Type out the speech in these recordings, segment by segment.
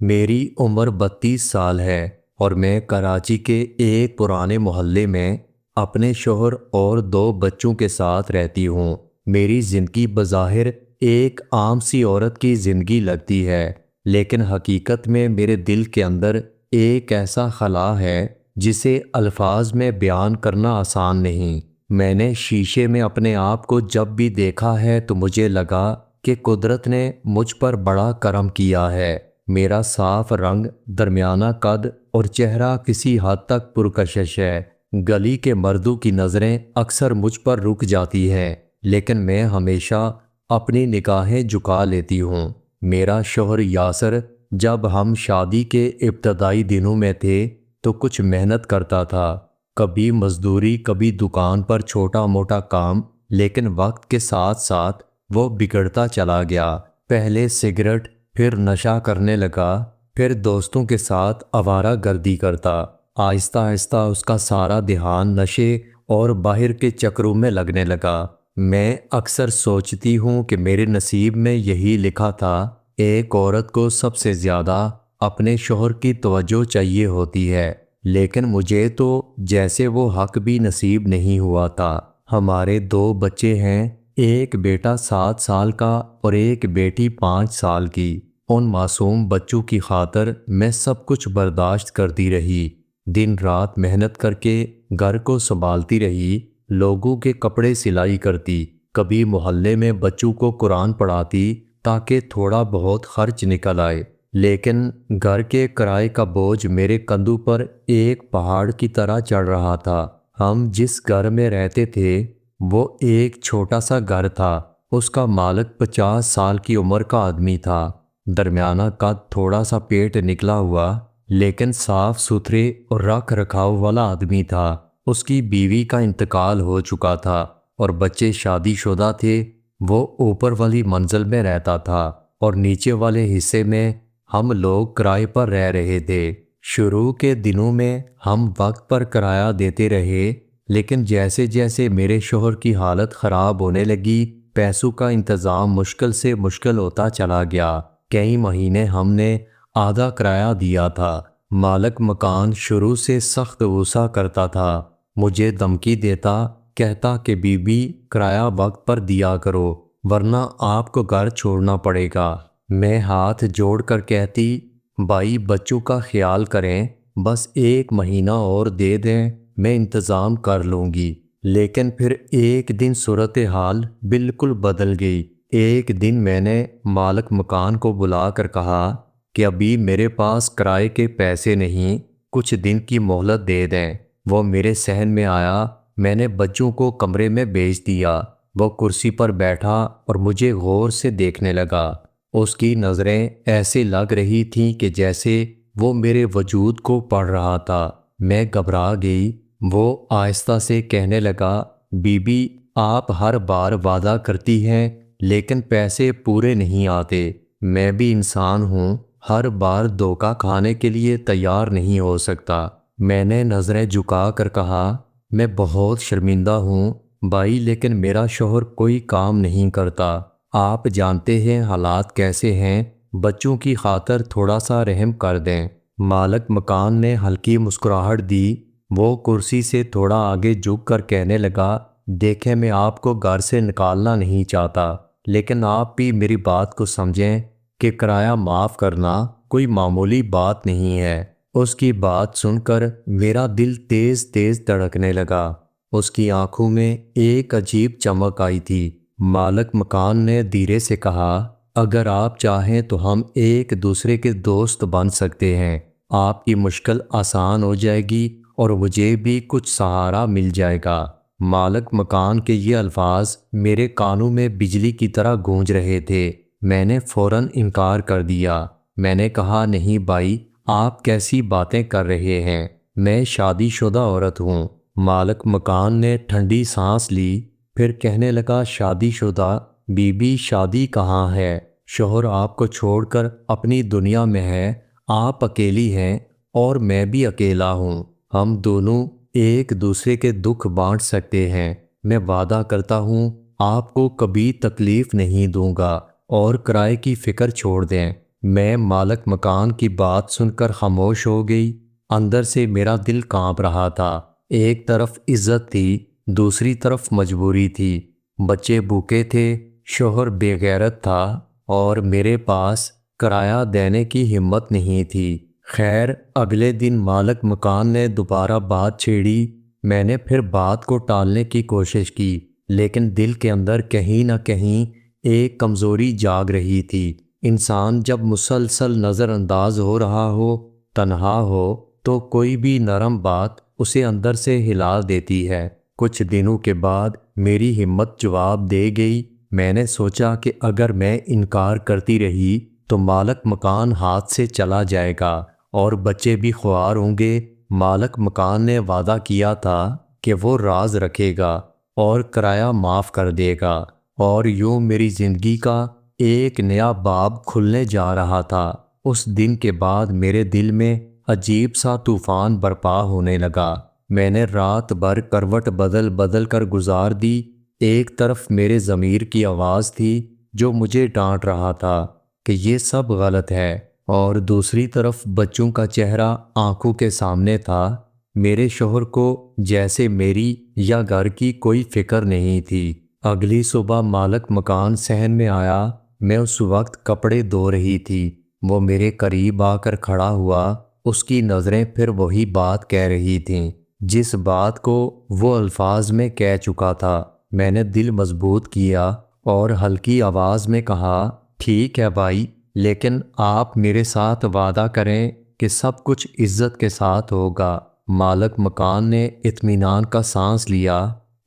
میری عمر 32 سال ہے اور میں کراچی کے ایک پرانے محلے میں اپنے شوہر اور 2 بچوں کے ساتھ رہتی ہوں۔ میری زندگی بظاہر ایک عام سی عورت کی زندگی لگتی ہے، لیکن حقیقت میں میرے دل کے اندر ایک ایسا خلا ہے جسے الفاظ میں بیان کرنا آسان نہیں۔ میں نے شیشے میں اپنے آپ کو جب بھی دیکھا ہے تو مجھے لگا کہ قدرت نے مجھ پر بڑا کرم کیا ہے۔ میرا صاف رنگ، درمیانہ قد اور چہرہ کسی حد تک پرکشش ہے۔ گلی کے مردوں کی نظریں اکثر مجھ پر رک جاتی ہیں، لیکن میں ہمیشہ اپنی نگاہیں جھکا لیتی ہوں۔ میرا شوہر یاسر جب ہم شادی کے ابتدائی دنوں میں تھے تو کچھ محنت کرتا تھا، کبھی مزدوری، کبھی دکان پر چھوٹا موٹا کام، لیکن وقت کے ساتھ ساتھ وہ بگڑتا چلا گیا۔ پہلے سگریٹ، پھر نشہ کرنے لگا، پھر دوستوں کے ساتھ آوارہ گردی کرتا۔ آہستہ آہستہ اس کا سارا دھیان نشے اور باہر کے چکروں میں لگنے لگا۔ میں اکثر سوچتی ہوں کہ میرے نصیب میں یہی لکھا تھا، ایک عورت کو سب سے زیادہ اپنے شوہر کی توجہ چاہیے ہوتی ہے، لیکن مجھے تو جیسے وہ حق بھی نصیب نہیں ہوا تھا۔ ہمارے 2 بچے ہیں، ایک بیٹا 7 سال کا اور ایک بیٹی 5 سال کی۔ ان معصوم بچوں کی خاطر میں سب کچھ برداشت کرتی رہی، دن رات محنت کر کے گھر کو سنبھالتی رہی، لوگوں کے کپڑے سلائی کرتی، کبھی محلے میں بچوں کو قرآن پڑھاتی تاکہ تھوڑا بہت خرچ نکل آئے۔ لیکن گھر کے کرائے کا بوجھ میرے کندھوں پر ایک پہاڑ کی طرح چڑھ رہا تھا۔ ہم جس گھر میں رہتے تھے وہ ایک چھوٹا سا گھر تھا۔ اس کا مالک 50 سال کی عمر کا آدمی تھا، درمیانہ قد، تھوڑا سا پیٹ نکلا ہوا، لیکن صاف ستھرے اور رکھ رکھاؤ والا آدمی تھا۔ اس کی بیوی کا انتقال ہو چکا تھا اور بچے شادی شدہ تھے۔ وہ اوپر والی منزل میں رہتا تھا اور نیچے والے حصے میں ہم لوگ کرائے پر رہ رہے تھے۔ شروع کے دنوں میں ہم وقت پر کرایہ دیتے رہے، لیکن جیسے جیسے میرے شوہر کی حالت خراب ہونے لگی، پیسوں کا انتظام مشکل سے مشکل ہوتا چلا گیا۔ کئی مہینے ہم نے آدھا کرایہ دیا تھا۔ مالک مکان شروع سے سخت غصہ کرتا تھا، مجھے دھمکی دیتا، کہتا کہ بی بی کرایہ وقت پر دیا کرو ورنہ آپ کو گھر چھوڑنا پڑے گا۔ میں ہاتھ جوڑ کر کہتی، بھائی بچوں کا خیال کریں، بس 1 مہینہ اور دے دیں، میں انتظام کر لوں گی۔ لیکن پھر ایک دن صورتحال بالکل بدل گئی۔ ایک دن میں نے مالک مکان کو بلا کر کہا کہ ابھی میرے پاس کرائے کے پیسے نہیں، کچھ دن کی مہلت دے دیں۔ وہ میرے صحن میں آیا، میں نے بچوں کو کمرے میں بھیج دیا۔ وہ کرسی پر بیٹھا اور مجھے غور سے دیکھنے لگا۔ اس کی نظریں ایسے لگ رہی تھیں کہ جیسے وہ میرے وجود کو پڑھ رہا تھا۔ میں گھبرا گئی۔ وہ آہستہ سے کہنے لگا، بی بی آپ ہر بار وعدہ کرتی ہیں لیکن پیسے پورے نہیں آتے۔ میں بھی انسان ہوں، ہر بار دھوکہ کھانے کے لیے تیار نہیں ہو سکتا۔ میں نے نظریں جھکا کر کہا، میں بہت شرمندہ ہوں بھائی، لیکن میرا شوہر کوئی کام نہیں کرتا۔ آپ جانتے ہیں حالات کیسے ہیں، بچوں کی خاطر تھوڑا سا رحم کر دیں۔ مالک مکان نے ہلکی مسکراہٹ دی۔ وہ کرسی سے تھوڑا آگے جھک کر کہنے لگا، دیکھیں میں آپ کو گھر سے نکالنا نہیں چاہتا، لیکن آپ بھی میری بات کو سمجھیں کہ کرایہ معاف کرنا کوئی معمولی بات نہیں ہے۔ اس کی بات سن کر میرا دل تیز تیز دھڑکنے لگا۔ اس کی آنکھوں میں ایک عجیب چمک آئی تھی۔ مالک مکان نے دھیرے سے کہا، اگر آپ چاہیں تو ہم ایک دوسرے کے دوست بن سکتے ہیں، آپ کی مشکل آسان ہو جائے گی اور مجھے بھی کچھ سہارا مل جائے گا۔ مالک مکان کے یہ الفاظ میرے کانوں میں بجلی کی طرح گونج رہے تھے۔ میں نے فوراً انکار کر دیا۔ میں نے کہا، نہیں بھائی، آپ کیسی باتیں کر رہے ہیں، میں شادی شدہ عورت ہوں۔ مالک مکان نے ٹھنڈی سانس لی، پھر کہنے لگا، شادی شدہ بی بی شادی کہاں ہے؟ شوہر آپ کو چھوڑ کر اپنی دنیا میں ہے، آپ اکیلی ہیں اور میں بھی اکیلا ہوں۔ ہم دونوں ایک دوسرے کے دکھ بانٹ سکتے ہیں۔ میں وعدہ کرتا ہوں آپ کو کبھی تکلیف نہیں دوں گا، اور کرائے کی فکر چھوڑ دیں۔ میں مالک مکان کی بات سن کر خاموش ہو گئی۔ اندر سے میرا دل کانپ رہا تھا۔ ایک طرف عزت تھی، دوسری طرف مجبوری تھی۔ بچے بھوکے تھے، شوہر بے غیرت تھا، اور میرے پاس کرایہ دینے کی ہمت نہیں تھی۔ خیر، اگلے دن مالک مکان نے دوبارہ بات چھیڑی۔ میں نے پھر بات کو ٹالنے کی کوشش کی، لیکن دل کے اندر کہیں نہ کہیں ایک کمزوری جاگ رہی تھی۔ انسان جب مسلسل نظر انداز ہو رہا ہو، تنہا ہو، تو کوئی بھی نرم بات اسے اندر سے ہلا دیتی ہے۔ کچھ دنوں کے بعد میری ہمت جواب دے گئی۔ میں نے سوچا کہ اگر میں انکار کرتی رہی تو مالک مکان ہاتھ سے چلا جائے گا اور بچے بھی خوار ہوں گے۔ مالک مکان نے وعدہ کیا تھا کہ وہ راز رکھے گا اور کرایہ معاف کر دے گا، اور یوں میری زندگی کا ایک نیا باب کھلنے جا رہا تھا۔ اس دن کے بعد میرے دل میں عجیب سا طوفان برپا ہونے لگا۔ میں نے رات بھر کروٹ بدل بدل کر گزار دی۔ ایک طرف میرے ضمیر کی آواز تھی جو مجھے ڈانٹ رہا تھا کہ یہ سب غلط ہے، اور دوسری طرف بچوں کا چہرہ آنکھوں کے سامنے تھا۔ میرے شوہر کو جیسے میری یا گھر کی کوئی فکر نہیں تھی۔ اگلی صبح مالک مکان صحن میں آیا۔ میں اس وقت کپڑے دھو رہی تھی۔ وہ میرے قریب آ کر کھڑا ہوا۔ اس کی نظریں پھر وہی بات کہہ رہی تھیں جس بات کو وہ الفاظ میں کہہ چکا تھا۔ میں نے دل مضبوط کیا اور ہلکی آواز میں کہا، ٹھیک ہے بھائی، لیکن آپ میرے ساتھ وعدہ کریں کہ سب کچھ عزت کے ساتھ ہوگا۔ مالک مکان نے اطمینان کا سانس لیا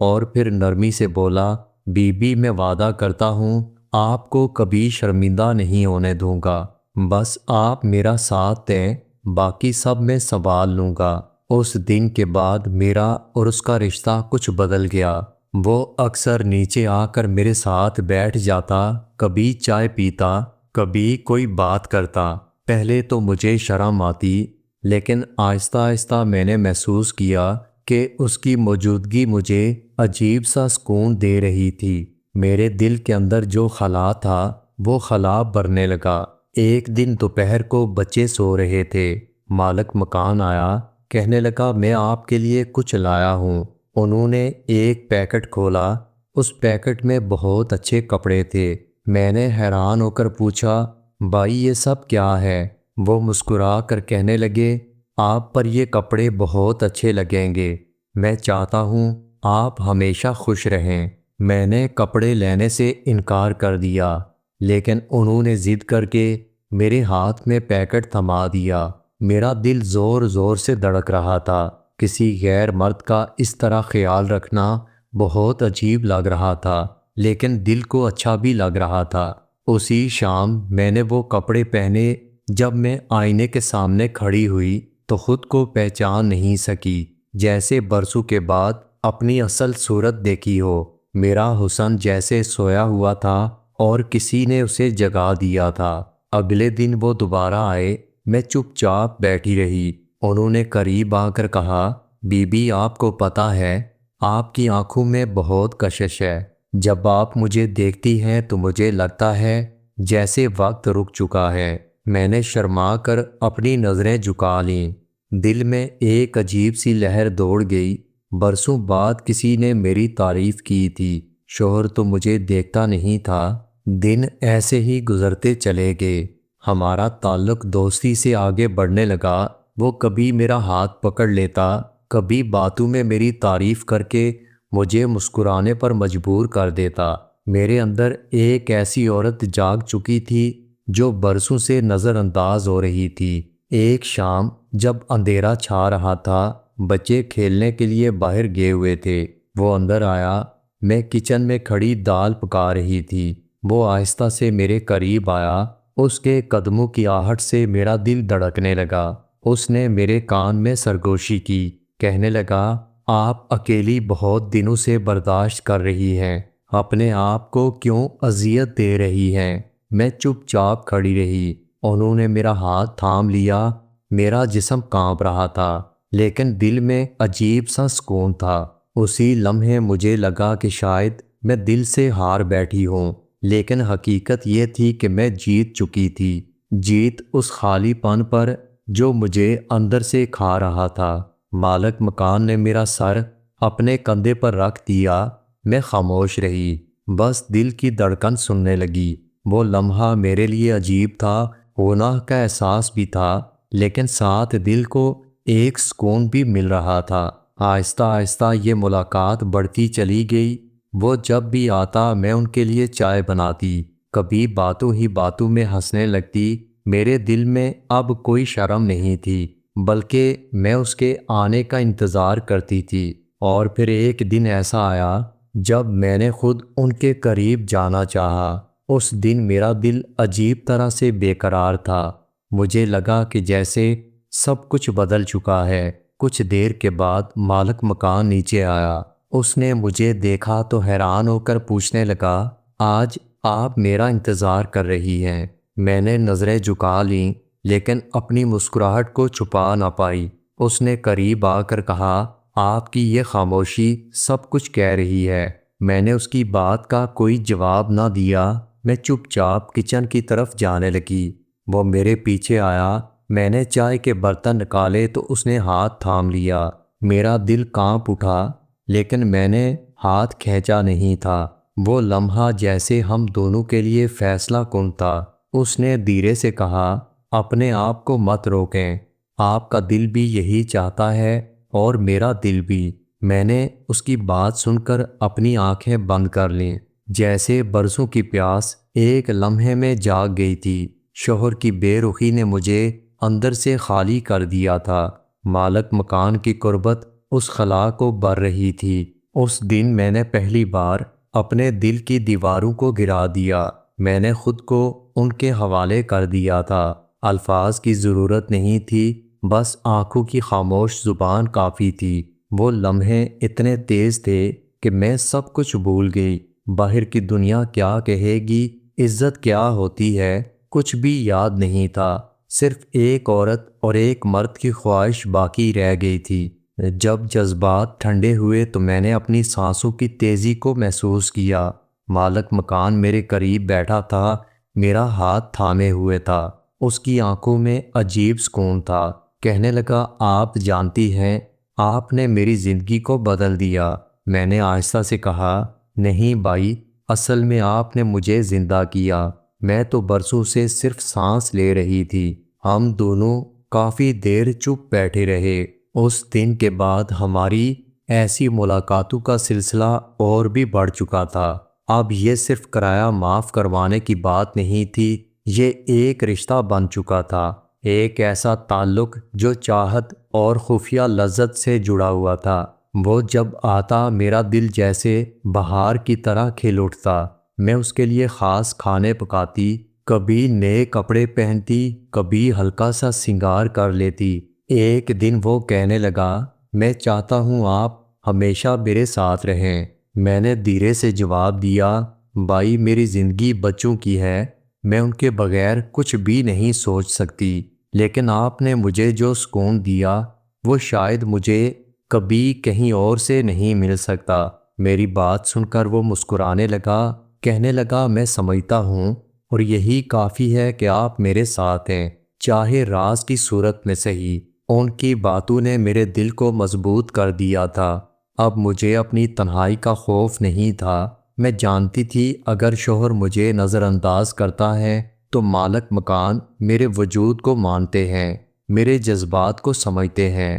اور پھر نرمی سے بولا، بی بی، میں وعدہ کرتا ہوں آپ کو کبھی شرمندہ نہیں ہونے دوں گا۔ بس آپ میرا ساتھ دیں، باقی سب میں سنبھال لوں گا۔ اس دن کے بعد میرا اور اس کا رشتہ کچھ بدل گیا۔ وہ اکثر نیچے آ کر میرے ساتھ بیٹھ جاتا، کبھی چائے پیتا، کبھی کوئی بات کرتا۔ پہلے تو مجھے شرم آتی، لیکن آہستہ آہستہ میں نے محسوس کیا کہ اس کی موجودگی مجھے عجیب سا سکون دے رہی تھی۔ میرے دل کے اندر جو خلا تھا وہ خلا بھرنے لگا۔ ایک دن دوپہر کو بچے سو رہے تھے۔ مالک مکان آیا، کہنے لگا، میں آپ کے لیے کچھ لایا ہوں۔ انہوں نے ایک پیکٹ کھولا۔ اس پیکٹ میں بہت اچھے کپڑے تھے۔ میں نے حیران ہو کر پوچھا، بھائی یہ سب کیا ہے؟ وہ مسکرا کر کہنے لگے، آپ پر یہ کپڑے بہت اچھے لگیں گے۔ میں چاہتا ہوں آپ ہمیشہ خوش رہیں۔ میں نے کپڑے لینے سے انکار کر دیا، لیکن انہوں نے ضد کر کے میرے ہاتھ میں پیکٹ تھما دیا۔ میرا دل زور زور سے دھڑک رہا تھا۔ کسی غیر مرد کا اس طرح خیال رکھنا بہت عجیب لگ رہا تھا، لیکن دل کو اچھا بھی لگ رہا تھا۔ اسی شام میں نے وہ کپڑے پہنے۔ جب میں آئینے کے سامنے کھڑی ہوئی تو خود کو پہچان نہیں سکی، جیسے برسوں کے بعد اپنی اصل صورت دیکھی ہو۔ میرا حسن جیسے سویا ہوا تھا اور کسی نے اسے جگا دیا تھا۔ اگلے دن وہ دوبارہ آئے۔ میں چپ چاپ بیٹھی رہی۔ انہوں نے قریب آ کر کہا، بی بی، آپ کو پتہ ہے آپ کی آنکھوں میں بہت کشش ہے۔ جب آپ مجھے دیکھتی ہیں تو مجھے لگتا ہے جیسے وقت رک چکا ہے۔ میں نے شرما کر اپنی نظریں جھکا لیں۔ دل میں ایک عجیب سی لہر دوڑ گئی۔ برسوں بعد کسی نے میری تعریف کی تھی۔ شوہر تو مجھے دیکھتا نہیں تھا۔ دن ایسے ہی گزرتے چلے گئے۔ ہمارا تعلق دوستی سے آگے بڑھنے لگا۔ وہ کبھی میرا ہاتھ پکڑ لیتا، کبھی باتوں میں میری تعریف کر کے مجھے مسکرانے پر مجبور کر دیتا۔ میرے اندر ایک ایسی عورت جاگ چکی تھی جو برسوں سے نظر انداز ہو رہی تھی۔ ایک شام جب اندھیرا چھا رہا تھا، بچے کھیلنے کے لیے باہر گئے ہوئے تھے، وہ اندر آیا۔ میں کچن میں کھڑی دال پکا رہی تھی۔ وہ آہستہ سے میرے قریب آیا۔ اس کے قدموں کی آہٹ سے میرا دل دھڑکنے لگا۔ اس نے میرے کان میں سرگوشی کی، کہنے لگا، آپ اکیلی بہت دنوں سے برداشت کر رہی ہیں، اپنے آپ کو کیوں اذیت دے رہی ہیں؟ میں چپ چاپ کھڑی رہی۔ انہوں نے میرا ہاتھ تھام لیا۔ میرا جسم کانپ رہا تھا، لیکن دل میں عجیب سا سکون تھا۔ اسی لمحے مجھے لگا کہ شاید میں دل سے ہار بیٹھی ہوں، لیکن حقیقت یہ تھی کہ میں جیت چکی تھی۔ جیت اس خالی پن پر جو مجھے اندر سے کھا رہا تھا۔ مالک مکان نے میرا سر اپنے کندھے پر رکھ دیا۔ میں خاموش رہی، بس دل کی دھڑکن سننے لگی۔ وہ لمحہ میرے لیے عجیب تھا، گناہ کا احساس بھی تھا، لیکن ساتھ دل کو ایک سکون بھی مل رہا تھا۔ آہستہ آہستہ یہ ملاقات بڑھتی چلی گئی۔ وہ جب بھی آتا میں ان کے لیے چائے بناتی، کبھی باتوں ہی باتوں میں ہنسنے لگتی۔ میرے دل میں اب کوئی شرم نہیں تھی، بلکہ میں اس کے آنے کا انتظار کرتی تھی۔ اور پھر ایک دن ایسا آیا جب میں نے خود ان کے قریب جانا چاہا۔ اس دن میرا دل عجیب طرح سے بے قرار تھا۔ مجھے لگا کہ جیسے سب کچھ بدل چکا ہے۔ کچھ دیر کے بعد مالک مکان نیچے آیا۔ اس نے مجھے دیکھا تو حیران ہو کر پوچھنے لگا، آج آپ میرا انتظار کر رہی ہیں؟ میں نے نظریں جھکا لیں، لیکن اپنی مسکراہٹ کو چھپا نہ پائی۔ اس نے قریب آ کر کہا، آپ کی یہ خاموشی سب کچھ کہہ رہی ہے۔ میں نے اس کی بات کا کوئی جواب نہ دیا۔ میں چپ چاپ کچن کی طرف جانے لگی۔ وہ میرے پیچھے آیا۔ میں نے چائے کے برتن نکالے تو اس نے ہاتھ تھام لیا۔ میرا دل کانپ اٹھا، لیکن میں نے ہاتھ کھینچا نہیں تھا۔ وہ لمحہ جیسے ہم دونوں کے لیے فیصلہ کن تھا۔ اس نے دھیرے سے کہا، اپنے آپ کو مت روکیں، آپ کا دل بھی یہی چاہتا ہے اور میرا دل بھی۔ میں نے اس کی بات سن کر اپنی آنکھیں بند کر لیں، جیسے برسوں کی پیاس ایک لمحے میں جاگ گئی تھی۔ شوہر کی بے رخی نے مجھے اندر سے خالی کر دیا تھا۔ مالک مکان کی قربت اس خلا کو بھر رہی تھی۔ اس دن میں نے پہلی بار اپنے دل کی دیواروں کو گرا دیا۔ میں نے خود کو ان کے حوالے کر دیا تھا۔ الفاظ کی ضرورت نہیں تھی، بس آنکھوں کی خاموش زبان کافی تھی۔ وہ لمحے اتنے تیز تھے کہ میں سب کچھ بھول گئی۔ باہر کی دنیا کیا کہے گی، عزت کیا ہوتی ہے، کچھ بھی یاد نہیں تھا۔ صرف ایک عورت اور ایک مرد کی خواہش باقی رہ گئی تھی۔ جب جذبات ٹھنڈے ہوئے تو میں نے اپنی سانسوں کی تیزی کو محسوس کیا۔ مالک مکان میرے قریب بیٹھا تھا، میرا ہاتھ تھامے ہوئے تھا۔ اس کی آنکھوں میں عجیب سکون تھا۔ کہنے لگا، آپ جانتی ہیں، آپ نے میری زندگی کو بدل دیا۔ میں نے آہستہ سے کہا، نہیں بھائی، اصل میں آپ نے مجھے زندہ کیا۔ میں تو برسوں سے صرف سانس لے رہی تھی۔ ہم دونوں کافی دیر چپ بیٹھے رہے۔ اس دن کے بعد ہماری ایسی ملاقاتوں کا سلسلہ اور بھی بڑھ چکا تھا۔ اب یہ صرف کرایہ معاف کروانے کی بات نہیں تھی، یہ ایک رشتہ بن چکا تھا، ایک ایسا تعلق جو چاہت اور خفیہ لذت سے جڑا ہوا تھا۔ وہ جب آتا میرا دل جیسے بہار کی طرح کھل اٹھتا۔ میں اس کے لیے خاص کھانے پکاتی، کبھی نئے کپڑے پہنتی، کبھی ہلکا سا سنگار کر لیتی۔ ایک دن وہ کہنے لگا، میں چاہتا ہوں آپ ہمیشہ میرے ساتھ رہیں۔ میں نے دھیرے سے جواب دیا، بھائی میری زندگی بچوں کی ہے، میں ان کے بغیر کچھ بھی نہیں سوچ سکتی، لیکن آپ نے مجھے جو سکون دیا وہ شاید مجھے کبھی کہیں اور سے نہیں مل سکتا۔ میری بات سن کر وہ مسکرانے لگا، کہنے لگا، میں سمجھتا ہوں، اور یہی کافی ہے کہ آپ میرے ساتھ ہیں، چاہے راز کی صورت میں صحیح۔ ان کی باتوں نے میرے دل کو مضبوط کر دیا تھا۔ اب مجھے اپنی تنہائی کا خوف نہیں تھا۔ میں جانتی تھی اگر شوہر مجھے نظر انداز کرتا ہے تو مالک مکان میرے وجود کو مانتے ہیں، میرے جذبات کو سمجھتے ہیں۔